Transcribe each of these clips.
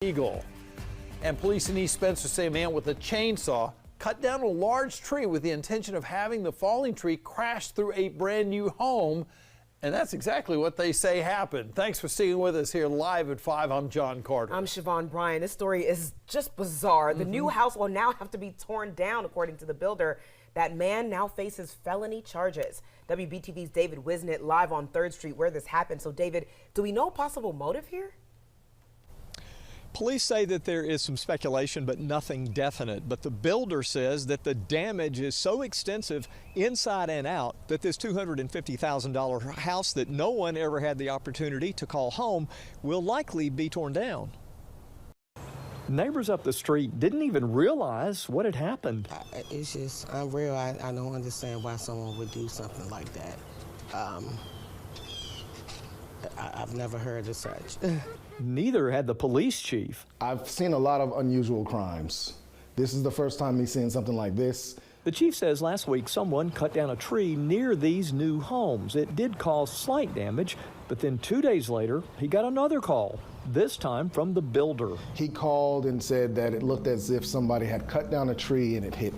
Eagle. And police in East Spencer say a man with a chainsaw cut down a large tree with the intention of having the falling tree crash through a brand new home. And that's exactly what they say happened. Thanks for staying with us here live at 5. I'm John Carter. I'm Siobhan Bryan. This story is just bizarre. The new house will now have to be torn down, according to the builder. That man now faces felony charges. WBTV's David Wisnett live on 3rd Street where this happened. So, David, do we know a possible motive here? Police say that there is some speculation, but nothing definite. But the builder says that the damage is so extensive inside and out that this $250,000 house that no one ever had the opportunity to call home will likely be torn down. Neighbors up the street didn't even realize what had happened. It's just unreal. I don't understand why someone would do something like that. I've never heard of such. Neither had the police chief. I've seen a lot of unusual crimes. This is the first time me seeing something like this. The chief says last week someone cut down a tree near these new homes. It did cause slight damage, but then 2 days later, he got another call, this time from the builder. He called and said that it looked as if somebody had cut down a tree and it hit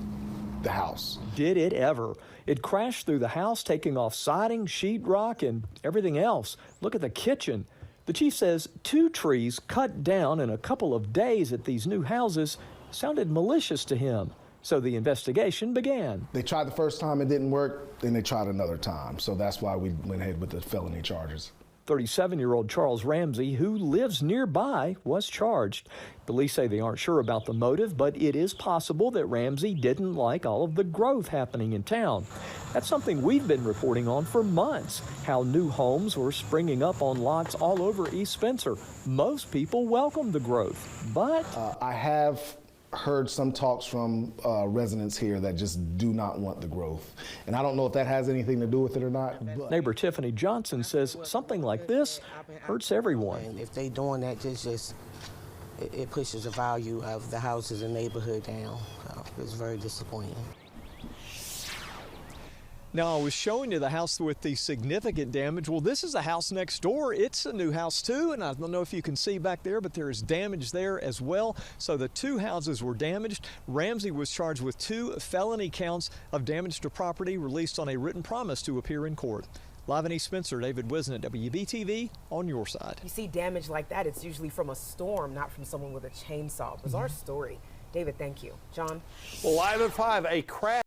the house. Did it ever? It crashed through the house, taking off siding, sheetrock, and everything else. Look at the kitchen. The chief says 2 trees cut down in a couple of days at these new houses sounded malicious to him. So the investigation began. They tried the first time, it didn't work, then they tried another time. So that's why we went ahead with the felony charges. 37-year-old Charles Ramsey, who lives nearby, was charged. Police say they aren't sure about the motive, but it is possible that Ramsey didn't like all of the growth happening in town. That's something we've been reporting on for months, how new homes were springing up on lots all over East Spencer. Most people welcome the growth, but I have heard some talks from residents here that just do not want the growth. And I don't know if that has anything to do with it or not. But neighbor Tiffany Johnson says something like this hurts everyone. And if they doing that, it pushes the value of the houses and neighborhood down. So it's very disappointing. Now, I was showing you the house with the significant damage. Well, this is a house next door. It's a new house too, and I don't know if you can see back there, but there is damage there as well. So the 2 houses were damaged. Ramsey was charged with 2 felony counts of damage to property, released on a written promise to appear in court. Live in East Spencer, David Wisnett, WBTV, on your side. You see damage like that, it's usually from a storm, not from someone with a chainsaw. Bizarre story. David, thank you. John? Well, live at 5, a crash.